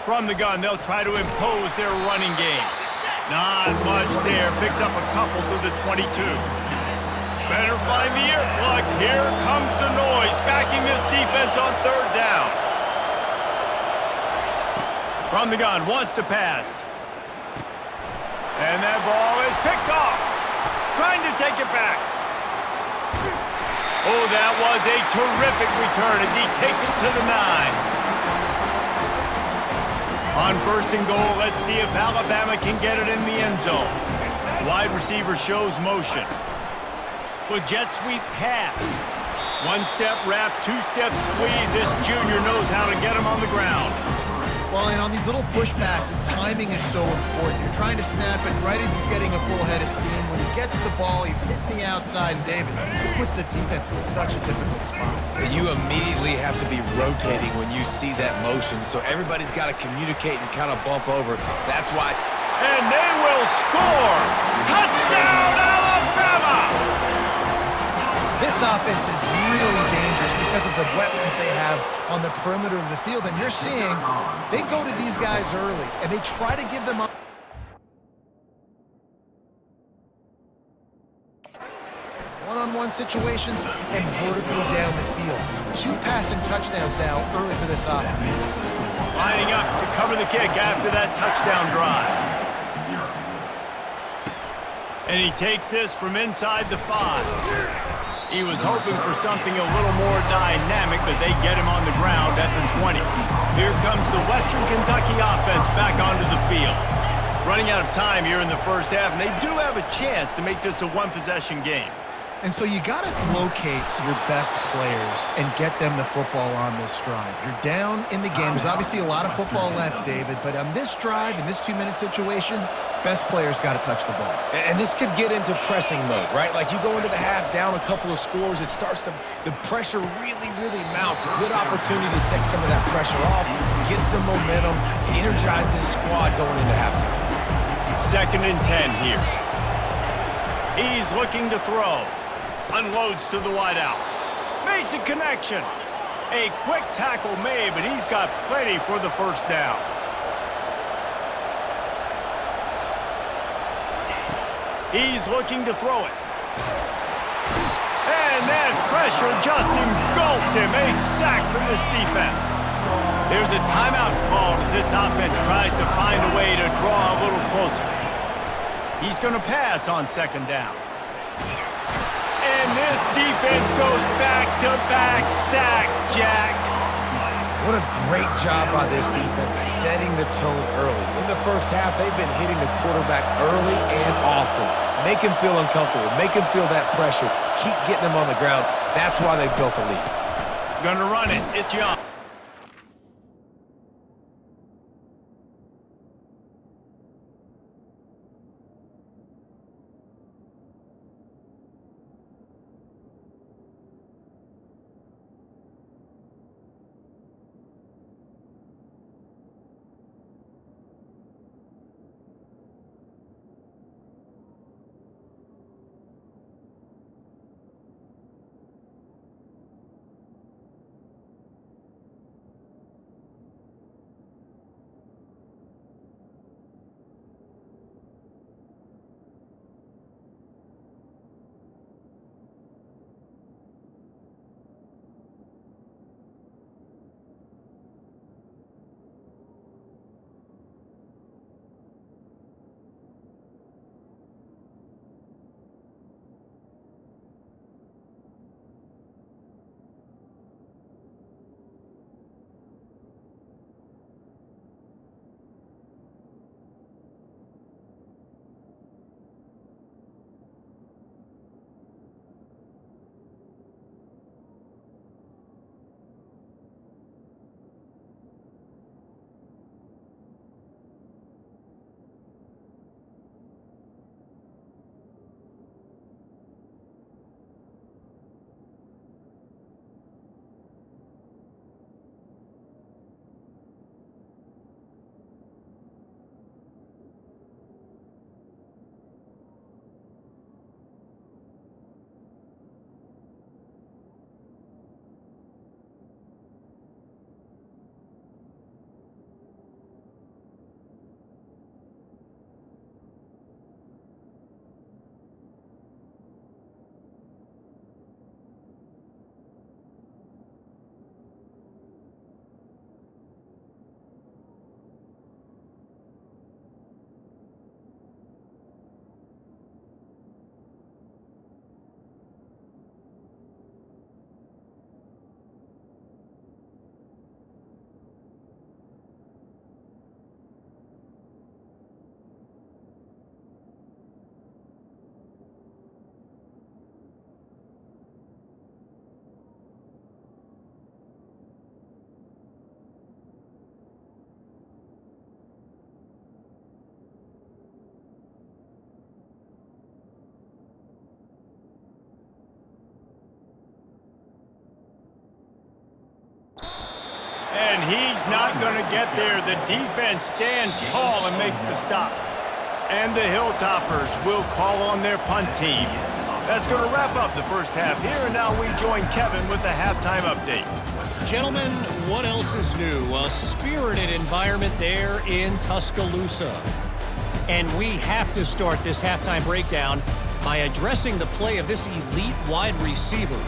From the gun, they'll try to impose their running game. Not much there. Picks up a couple to the 22. Better find the earplugs. Here comes the noise, backing this defense on third down. From the gun, wants to pass. And that ball is picked off. Trying to take it back. Oh, that was a terrific return as he takes it to the 9. On first and goal, let's see if Alabama can get it in the end zone. Wide receiver shows motion. With jet sweep pass. One-step wrap, two-step squeeze. This junior knows how to get him on the ground. Well, and on these little push passes, timing is so important. You're trying to snap it right as he's getting a full head of steam. When he gets the ball, he's hitting the outside. And David, it puts the defense in such a difficult spot. You immediately have to be rotating when you see that motion, so everybody's got to communicate and kind of bump over. That's why. And they will score! Touchdown, Alabama! This offense is really dangerous because of the weapons they have on the perimeter of the field. And you're seeing they go to these guys early, and they try to give them up. One-on-one situations and vertically down the field. 2 passing touchdowns now early for this offense. Lining up to cover the kick after that touchdown drive. And he takes this from inside the 5. He was hoping for something a little more dynamic, but they get him on the ground at the 20. Here comes the Western Kentucky offense back onto the field. Running out of time here in the first half, and they do have a chance to make this a one-possession game. And so you got to locate your best players and get them the football on this drive. You're down in the game. There's obviously a lot of football left, David, but on this drive, in this 2-minute situation, best players got to touch the ball. And this could get into pressing mode, right? Like you go into the half down a couple of scores, it starts to, the pressure really, really mounts. Good opportunity to take some of that pressure off, get some momentum, energize this squad going into halftime. 2nd and 10 here. He's looking to throw. Unloads to the wideout. Makes a connection. A quick tackle made, but he's got plenty for the first down. He's looking to throw it. And that pressure just engulfed him. A sack from this defense. There's a timeout called as this offense tries to find a way to draw a little closer. He's going to pass on 2nd down. And this defense goes back-to-back sack, Jack. What a great job by this defense setting the tone early. In the first half, they've been hitting the quarterback early and often. Make him feel uncomfortable. Make him feel that pressure. Keep getting him on the ground. That's why they built a lead. Gonna run it. It's Young. And he's not going to get there. The defense stands tall and makes the stop. And the Hilltoppers will call on their punt team. That's going to wrap up the first half here, and now we join Kevin with the halftime update. Gentlemen, what else is new? A spirited environment there in Tuscaloosa. And we have to start this halftime breakdown by addressing the play of this elite wide receiver.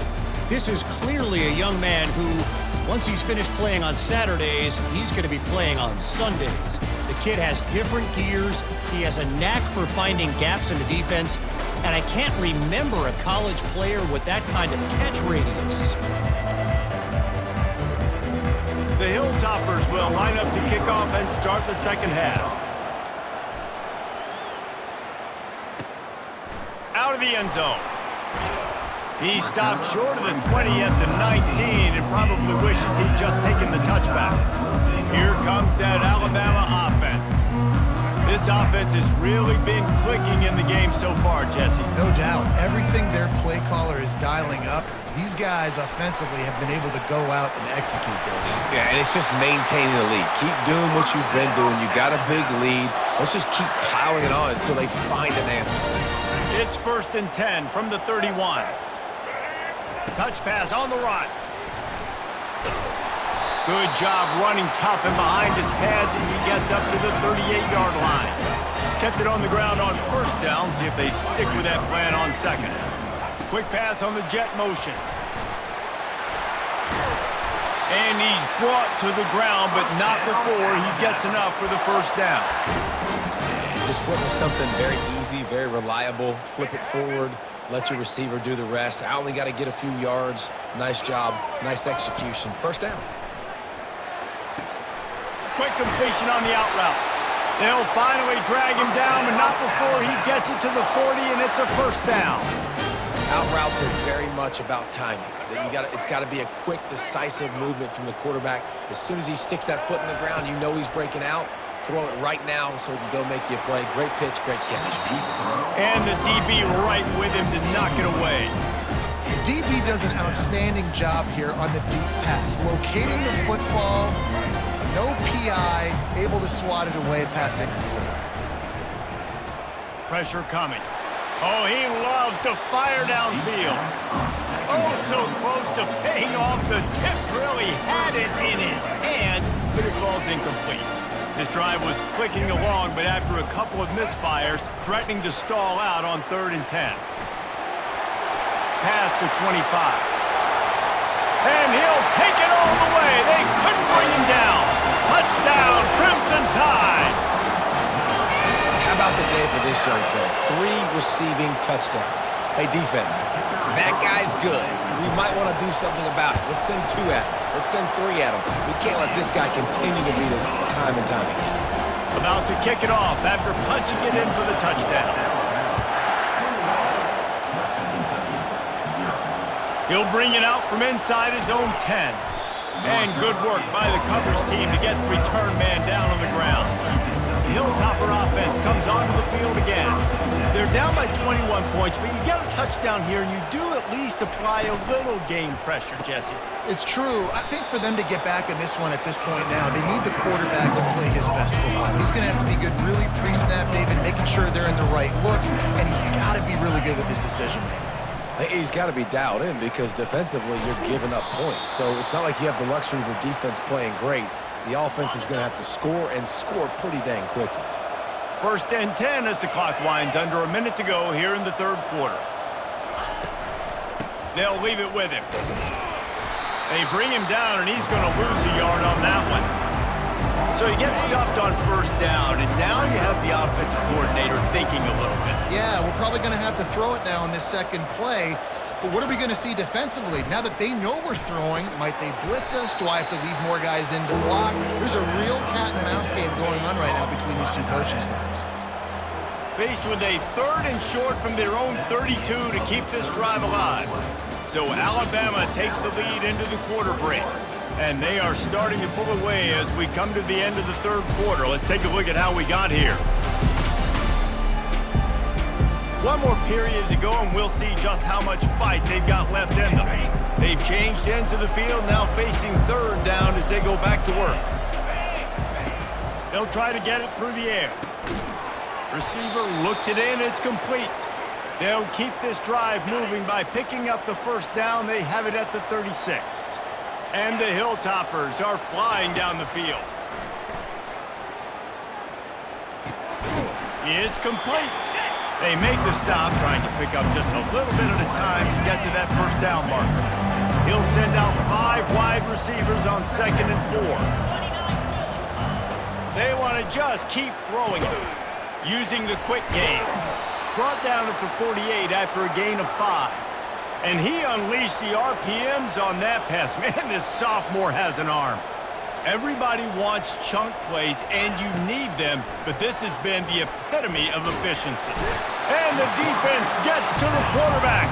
This is clearly a young man who, once he's finished playing on Saturdays, he's going to be playing on Sundays. The kid has different gears. He has a knack for finding gaps in the defense. And I can't remember a college player with that kind of catch radius. The Hilltoppers will line up to kick off and start the second half. Out of the end zone. He stopped short of the 20 at the 19 and probably wishes he'd just taken the touchback. Here comes that Alabama offense. This offense has really been clicking in the game so far, Jesse. No doubt. Everything their play caller is dialing up, these guys offensively have been able to go out and execute there. Yeah, and it's just maintaining the lead. Keep doing what you've been doing. You got a big lead. Let's just keep piling it on until they find an answer. It's 1st and 10 from the 31. Touch pass on the run. Good job running tough and behind his pads as he gets up to the 38-yard line. Kept it on the ground on first down. See if they stick with that plan on second. Quick pass on the jet motion. And he's brought to the ground, but not before he gets enough for the first down. Just went with something very easy, very reliable. Flip it forward. Let your receiver do the rest. I only got to get a few yards. Nice job. Nice execution. First down. Quick completion on the out route. They'll finally drag him down, but not before he gets it to the 40, and it's a first down. Out routes are very much about timing. It's got to be a quick, decisive movement from the quarterback. As soon as he sticks that foot in the ground, you know he's breaking out. Throw it right now so he can go make you a play. Great pitch, great catch. And the DB right with him to knock it away. DB does an outstanding job here on the deep pass, locating the football, no PI, able to swat it away, pass incomplete. Pressure coming. Oh, he loves to fire downfield. Oh, so close to paying off the tip drill. He had it in his hands, but it falls incomplete. This drive was clicking along, but after a couple of misfires, threatening to stall out on 3rd and 10. Past the 25. And he'll take it all the way. They couldn't bring him down. Touchdown, Crimson Tide. How about the day for this young fella? 3 receiving touchdowns. Hey, defense, that guy's good. We might want to do something about it. Let's send 2 at him. Let's send 3 at him. We can't let this guy continue to beat us time and time again. About to kick it off after punching it in for the touchdown. He'll bring it out from inside his own 10. And good work by the coverage team to get the return man down on the ground. The Hilltopper offense comes onto the field again. They're down by 21 points, but you get a touchdown here, and you do at least apply a little game pressure, Jesse. It's true. I think for them to get back in this one at this point now, they need the quarterback to play his best football. He's going to have to be good really pre-snap, David, making sure they're in the right looks, and he's got to be really good with his decision-making. He's got to be dialed in because defensively you're giving up points. So it's not like you have the luxury of your defense playing great. The offense is going to have to score and score pretty dang quickly. 1st and 10 as the clock winds under a minute to go here in the 3rd quarter. They'll leave it with him. They bring him down, and he's going to lose a yard on that one. So he gets stuffed on 1st down, and now you have the offensive coordinator thinking a little bit. Yeah, we're probably going to have to throw it now on this second play. But what are we going to see defensively? Now that they know we're throwing, might they blitz us? Do I have to leave more guys in to block? There's a real cat and mouse game going on right now between these 2 coaching staffs. Faced with a 3rd and short from their own 32 to keep this drive alive. So Alabama takes the lead into the quarter break. And they are starting to pull away as we come to the end of the 3rd quarter. Let's take a look at how we got here. One more period to go, and we'll see just how much fight they've got left in them. They've changed ends of the field, now facing third down as they go back to work. They'll try to get it through the air. Receiver looks it in, it's complete. They'll keep this drive moving by picking up the first down. They have it at the 36. And the Hilltoppers are flying down the field. It's complete. They make the stop, trying to pick up just a little bit at a time to get to that first down marker. He'll send out 5 wide receivers on 2nd and 4. They want to just keep throwing it, using the quick game. Brought down at the 48 after a gain of 5. And he unleashed the RPMs on that pass. Man, this sophomore has an arm. Everybody wants chunk plays, and you need them, but this has been the epitome of efficiency. And the defense gets to the quarterback.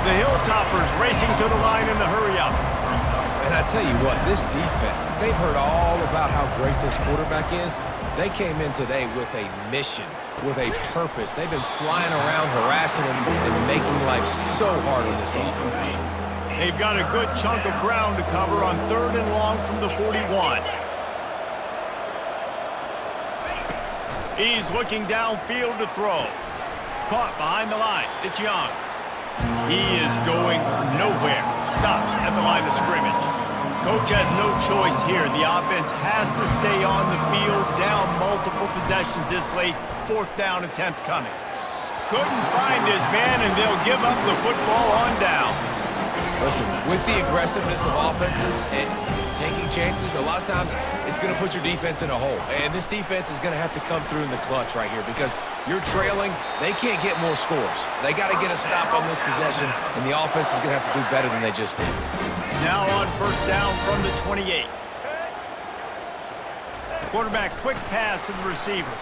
The Hilltoppers racing to the line in the hurry-up. And I tell you what, this defense, they've heard all about how great this quarterback is. They came in today with a mission, with a purpose. They've been flying around, harassing him, and making life so hard on this offense. They've got a good chunk of ground to cover on 3rd and long from the 41. He's looking downfield to throw. Caught behind the line. It's Young. He is going nowhere. Stopped at the line of scrimmage. Coach has no choice here. The offense has to stay on the field, down multiple possessions this late. 4th down attempt coming. Couldn't find his man, and they'll give up the football on downs. Listen, with the aggressiveness of offenses and taking chances, a lot of times it's going to put your defense in a hole. And this defense is going to have to come through in the clutch right here because you're trailing. They can't get more scores. They got to get a stop on this possession, and the offense is going to have to do better than they just did. Now on 1st down from the 28. Quarterback quick pass to the receiver.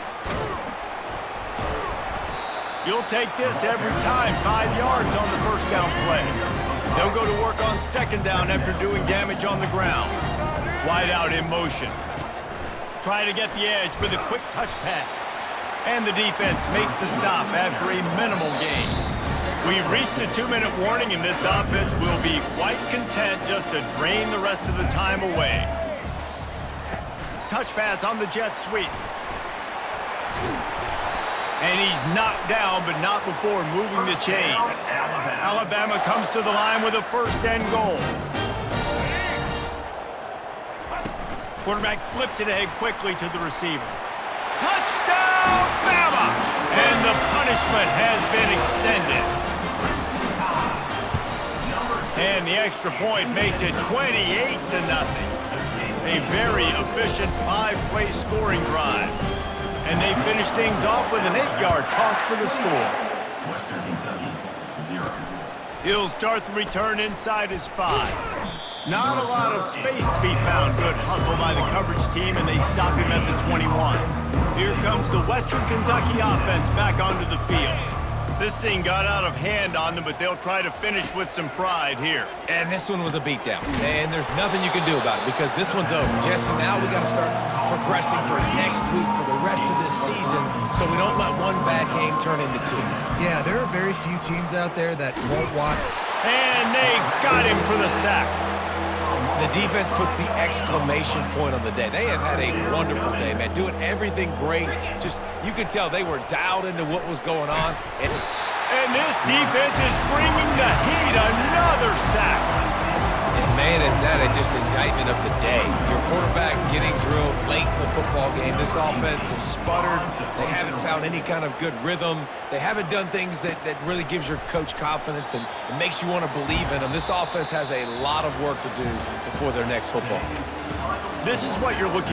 You'll take this every time. 5 yards on the 1st down play. They'll go to work on 2nd down after doing damage on the ground. Wide out in motion. Try to get the edge with a quick touch pass. And the defense makes the stop after a minimal gain. We've reached the 2-minute warning, and this offense will be quite content just to drain the rest of the time away. Touch pass on the jet sweep. And he's knocked down, but not before moving the chains. Alabama comes to the line with a 1st and goal. Quarterback flips it ahead quickly to the receiver. Touchdown, Bama! And the punishment has been extended. And the extra point makes it 28-0. A very efficient 5-play scoring drive. And they finish things off with an 8-yard toss for the score. Western Kentucky, 0. He'll start the return inside his 5. Not a lot of space to be found. Good hustle by the coverage team, and they stop him at the 21. Here comes the Western Kentucky offense back onto the field. This thing got out of hand on them, but they'll try to finish with some pride here. And this one was a beatdown. And there's nothing you can do about it because this one's over. Jesse, now we got to start progressing for next week for the rest of this season so we don't let one bad game turn into 2. Yeah, there are very few teams out there that won't watch. And they got him for the sack. The defense puts the exclamation point on the day. They have had a wonderful day, man. Doing everything great. Just, you could tell they were dialed into what was going on. And this defense is bringing the heat. Another sack. And man, is that just indictment of the day. Your quarterback getting drilled late in the football game. This offense has sputtered. They haven't found any kind of good rhythm. They haven't done things that really gives your coach confidence and it makes you want to believe in them. This offense has a lot of work to do before their next football game. This is what you're looking